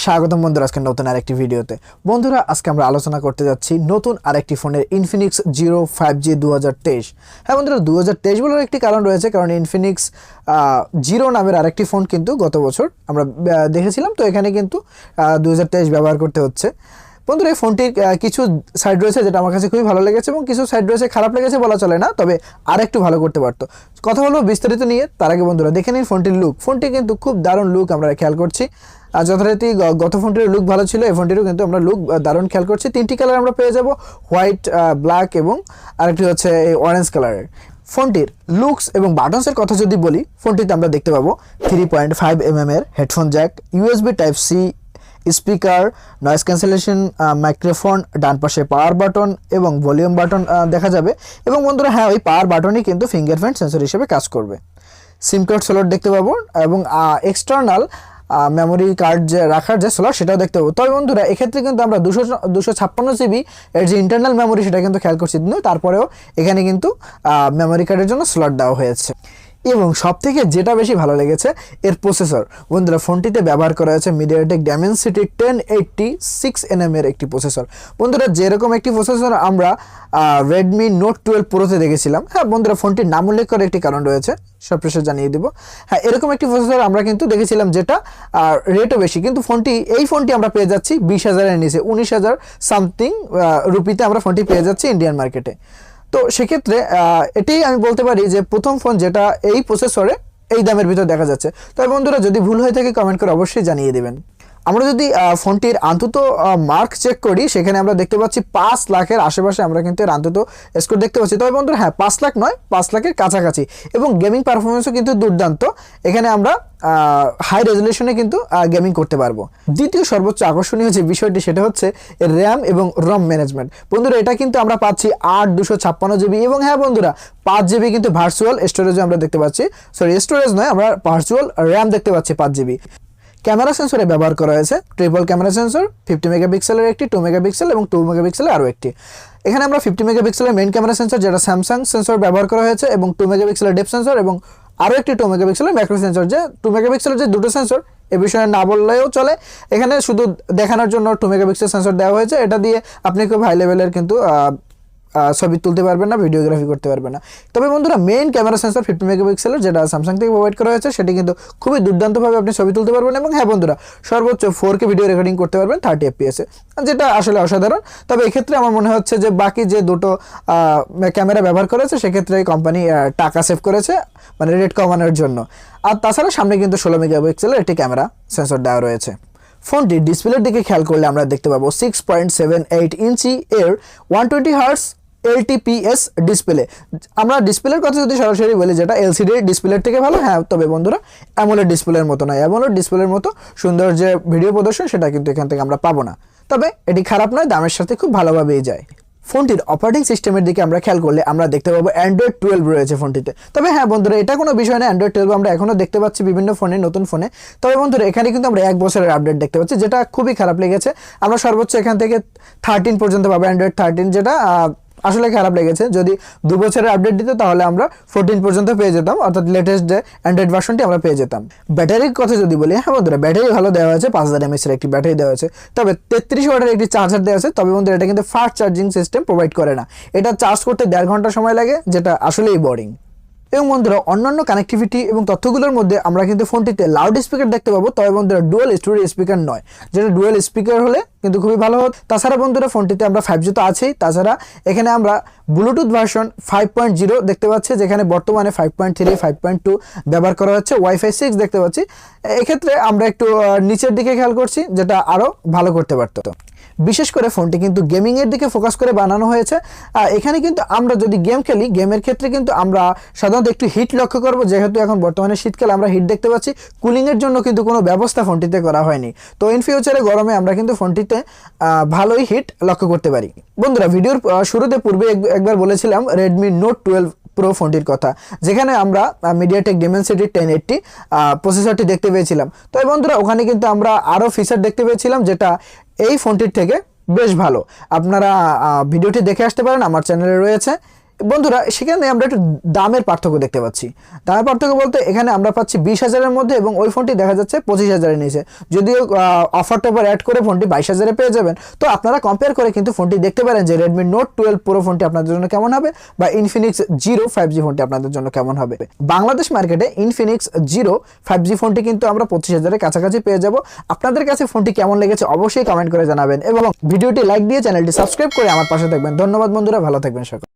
স্বাগতম বন্ধুরা আজকে নতুন আরেকটি ভিডিওতে। বন্ধুরা আজকে আমরা আলোচনা করতে যাচ্ছি নতুন আরেকটি ফোনের Infinix Zero 5G 2023। হ্যাঁ বন্ধুরা 2023 বলার একটি কারণ রয়েছে, কারণ Infinix Zero নামের আরেকটি ফোন কিন্তু গত বছর আমরা দেখেছিলাম, তো এখানে কিন্তু 2023 ব্যবহার করতে হচ্ছে। বন্ধুরা এই ফোনটির কিছু সাইড রয়েছে যেটা আমার কাছে খুবই ভালো লেগেছে এবং কিছু সাইড রয়েছে খারাপ লেগেছে বলা চলে না, তবে আর একটু ভালো করতে পারতো। কথা বলবো বিস্তারিত নিয়ে, তার আগে বন্ধুরা দেখে নিন ফোনটির লুক। ফোনটি কিন্তু খুব দারুণ লুক আমরা খেয়াল করছি। আর যথারীতি গত ফোনটির লুক ভালো ছিল, এই ফোনটিরও কিন্তু আমরা লুক দারুণ খেয়াল করছি। তিনটি কালার আমরা পেয়ে যাব, হোয়াইট, ব্ল্যাক এবং আরেকটি হচ্ছে এই অরেঞ্জ কালারের। ফোনটির লুকস এবং বাটনসের কথা যদি বলি, ফোনটিতে আমরা দেখতে পাবো 3.5mm এর headphone jack, USB Type-C speaker, noise cancellation microphone, ডান পাশে পাওয়ার বাটন এবং ভলিউম বাটন দেখা যাবে। এবং বন্ধুরা হ্যাঁ, ওই পাওয়ার বাটনই কিন্তু ফিঙ্গারপ্রিন্ট সেন্সর হিসেবে কাজ করবে। সিম কার্ড স্লট দেখতে পাবো এবং এক্সটার্নাল মেমোরি কার্ড যে রাখার যে স্লট সেটাও দেখতে পাবো। তবে বন্ধুরা এক্ষেত্রে কিন্তু আমরা 256GB এর যে ইন্টারনাল মেমোরি সেটা কিন্তু খেয়াল করছি, তারপরেও এখানে কিন্তু মেমোরি কার্ডের জন্য স্লট দেওয়া হয়েছে। এবং সবথেকে যেটা বেশি ভালো লেগেছে এর প্রসেসর। বন্ধুরা ফোনটিতে ব্যবহার করা হয়েছে MediaTek Dimensity 1080 6nm এর একটি প্রসেসর। বন্ধুরা যেরকম একটি প্রসেসর আমরা Redmi Note 12 Proতে দেখেছিলাম, হ্যাঁ বন্ধুরা ফোনটির নাম উল্লেখ করার একটি কারণ রয়েছে, সবশেষে জানিয়ে দিব। হ্যাঁ এরকম একটি প্রসেসর আমরা কিন্তু দেখেছিলাম যেটা রেটও বেশি, কিন্তু এই ফোনটি আমরা পেয়ে যাচ্ছি 20,000-এর নিচে, 19,000 সামথিং রুপিতে আমরা ফোনটি পেয়ে যাচ্ছি ইন্ডিয়ান মার্কেটে। তো সেক্ষেত্রে এটাই আমি বলতে পারি যে প্রথম ফোন যেটা এই প্রসেসরে এই দামের ভিতর দেখা যাচ্ছে। তবে বন্ধুরা যদি ভুল হয়ে থাকে কমেন্ট করে অবশ্যই জানিয়ে দেবেন। আমরা যদি ফোনটির আন্তত মার্ক চেক করি, সেখানে আমরা দেখতে পাচ্ছি 5 লাখের আশেপাশে আমরা কিন্তু এর আন্তত স্কোর দেখতে পাচ্ছি। তবে বন্ধুরা হ্যাঁ 5 লাখ নয়, 5 লাখের কাছাকাছি। এবং গেমিং পারফরমেন্সও কিন্তু দুর্দান্ত। এখানে আমরা হাই রেজলিউশনে কিন্তু গেমিং করতে পারবো। দ্বিতীয় সর্বোচ্চ আকর্ষণীয় যে বিষয়টি সেটা হচ্ছে র্যাম এবং রম ম্যানেজমেন্ট। বন্ধুরা এটা কিন্তু আমরা পাচ্ছি 8/256GB এবং হ্যাঁ বন্ধুরা 5GB কিন্তু ভার্চুয়াল স্টোরেজও আমরা দেখতে পাচ্ছি। স্টোরেজ নয়, আমরা ভার্চুয়াল র্যাম দেখতে পাচ্ছি 5GB। ক্যামেরা সেন্সরে ব্যবহার করা হয়েছে ট্রিপল ক্যামেরা সেন্সর, 50 মেগাপিক্সেলের একটি, 2 মেগাপিক্সেল এবং 2 মেগাপিক্সেলের আরও একটি। এখানে আমরা 50 মেগাপিক্সেলের মেইন ক্যামেরা সেন্সর যেটা স্যামসাং সেন্সর ব্যবহার করা হয়েছে এবং 2 মেগাপিক্সেলের ডেপথ সেন্সর এবং আরও একটি 2 মেগাপিক্সেলের ম্যাক্রো সেন্সর। যে 2 মেগাপিক্সেলের যে দুটো সেন্সর এ বিষয়ে না বললেও চলে, এখানে শুধু দেখানোর জন্য 2 মেগাপিক্সেল সেন্সর দেওয়া হয়েছে। এটা দিয়ে আপনি খুব হাই লেভেলের কিন্তু ছবি তুলতে পারবেন না, ভিডিওগ্রাফি করতে পারবেন না। তবে বন্ধুরা মেইন ক্যামেরা সেন্সর 50 মেগাপিক্সেলের যেটা স্যামসাং থেকে প্রোভাইড করা হয়েছে, সেটি কিন্তু খুবই দুর্দান্তভাবে আপনি ছবি তুলতে পারবেন। এবং হ্যাঁ বন্ধুরা সর্বোচ্চ 4K ভিডিও রেকর্ডিং করতে পারবেন 30 FPS, যেটা আসলে অসাধারণ। তবে এক্ষেত্রে আমার মনে হচ্ছে যে বাকি যে দুটো ক্যামেরা ব্যবহার করেছে সেক্ষেত্রে কোম্পানি টাকা সেভ করেছে, মানে রেট কমানোর জন্য। আর তাছাড়া সামনে কিন্তু 16 মেগাপিক্সেলের একটি ক্যামেরা সেন্সর দেওয়া রয়েছে। ফোনটির ডিসপ্লের দিকে খেয়াল করলে আমরা দেখতে পাবো 6.78 ইঞ্চি এর 120Hz LTPS ডিসপ্লে। আমরা ডিসপ্লের কথা যদি সরাসরি বলি, যেটা LCD ডিসপ্লের থেকে ভালো। হ্যাঁ তবে বন্ধুরা অ্যামোলেড ডিসপ্লের মতো নয়, অ্যামোলেড ডিসপ্লের মতো সুন্দর যে ভিডিও প্রদর্শন সেটা কিন্তু এখান থেকে আমরা পাবো না। তবে এটি খারাপ নয়, দামের সাথে খুব ভালোভাবেই যায়। ফোনটির অপারেটিং সিস্টেমের দিকে আমরা খেয়াল করলে আমরা দেখতে পাবো Android 12 রয়েছে ফোনটিতে। তবে হ্যাঁ বন্ধুরা এটা কোনো বিষয় না, Android 12 আমরা এখনও দেখতে পাচ্ছি বিভিন্ন ফোনে, নতুন ফোনে। তবে বন্ধুরা এখানে কিন্তু আমরা 1 বছরের আপডেট দেখতে পাচ্ছি, যেটা খুবই খারাপ লেগেছে। আমরা সর্বোচ্চ এখান থেকে 13 পর্যন্ত পাবো, Android 13, যেটা আসলে খারাপ লেগেছে। যদি 2 বছরের আপডেট দিত তাহলে আমরা 14 পর্যন্ত পেয়ে যেতাম, অর্থাৎ লেটেস্ট যে অ্যান্ড্রয়েড ভার্সনটি আমরা পেয়ে যেতাম। ব্যাটারির কথা যদি বলি, হ্যাঁ বন্ধুরা ব্যাটারি ভালো দেওয়া হয়েছে, 5000 mAh এর একটি ব্যাটারি দেওয়া হয়েছে। তবে 33 ওয়াটের একটি চার্জার দেওয়া আছে। তবে বন্ধুরা এটা কিন্তু ফাস্ট চার্জিং সিস্টেম প্রোভাইড করে না, এটা চার্জ করতে 1.5 ঘন্টা সময় লাগে, যেটা আসলেই বোরিং। এবং বন্ধুরা অন্যান্য কানেক্টিভিটি এবং তথ্যগুলোর মধ্যে আমরা কিন্তু ফোনটিতে লাউড স্পিকার দেখতে পাবো। তবে বন্ধুরা ডুয়াল স্টোরেজ স্পিকার নয়, যেটা ডুয়াল স্পিকার হলে কিন্তু খুবই ভালো হতো। তাছাড়া বন্ধুরা ফোনটিতে আমরা 5G তো আছেই, তাছাড়া এখানে আমরা ব্লুটুথ ভার্সন 5.0 দেখতে পাচ্ছি, যেখানে বর্তমানে 5.3 5.2 ব্যবহার করা হচ্ছে। Wi-Fi 6 দেখতে পাচ্ছি। এক্ষেত্রে আমরা একটু নিচের দিকে খেয়াল করছি, যেটা আরও ভালো করতে পারতো। বিশেষ করে ফোনটি কিন্তু গেমিংয়ের দিকে ফোকাস করে বানানো হয়েছে। এখানে কিন্তু আমরা যদি গেম খেলি, গেমের ক্ষেত্রে কিন্তু আমরা সাধারণত একটু হিট লক্ষ্য করব, যেহেতু এখন বর্তমানে শীতকালে আমরা হিট দেখতে পাচ্ছি। কুলিংয়ের জন্য কিন্তু কোনো ব্যবস্থা ফোনটিতে করা হয়নি, তো ইন ফিউচারে গরমে আমরা কিন্তু ফোনটিতে ভালোই হিট লক্ষ্য করতে পারি। বন্ধুরা ভিডিওর শুরুতে পূর্বে একবার বলেছিলাম Redmi Note 12 Pro ফোনটির কথা, যেখানে আমরা MediaTek Dimensity 1080 প্রসেসরটি দেখতে পেয়েছিলাম। তো বন্ধুরা ওখানে কিন্তু আমরা আরও ফিচার দেখতে পেয়েছিলাম, যেটা এই ফোনটির থেকে বেশ ভালো। আপনারা ভিডিওটি দেখে আসতে পারেন, আমার চ্যানেলে রয়েছে। বন্ধুরা সেখানে আমরা একটু দামের পার্থক্য দেখতে পাচ্ছি। দামের পার্থক্য বলতে এখানে আমরা পাচ্ছি 20,000-এর মধ্যে এবং ওই ফোনটি দেখা যাচ্ছে 25,000-এর নিচে। যদিও অফার টপার অ্যাড করে ফোনটি 22,000-এ পেয়ে যাবেন। তো আপনারা কম্পেয়ার করে কিন্তু ফোনটি দেখতে পারেন যে রেডমি নোট 12 প্রো ফোনটি আপনাদের জন্য কেমন হবে বা ইনফিনিক্স জিরো 5G ফোনটি আপনাদের জন্য কেমন হবে। বাংলাদেশ মার্কেটে ইনফিনিক্স জিরো 5G ফোনটি কিন্তু আমরা 25,000-এর কাছাকাছি পেয়ে যাব। আপনাদের কাছে ফোনটি কেমন লেগেছে অবশ্যই কমেন্ট করে জানাবেন এবং ভিডিওটি লাইক দিয়ে চ্যানেলটি সাবস্ক্রাইব করে আমার পাশে থাকবেন। ধন্যবাদ বন্ধুরা, ভালো থাকবেন সকলে।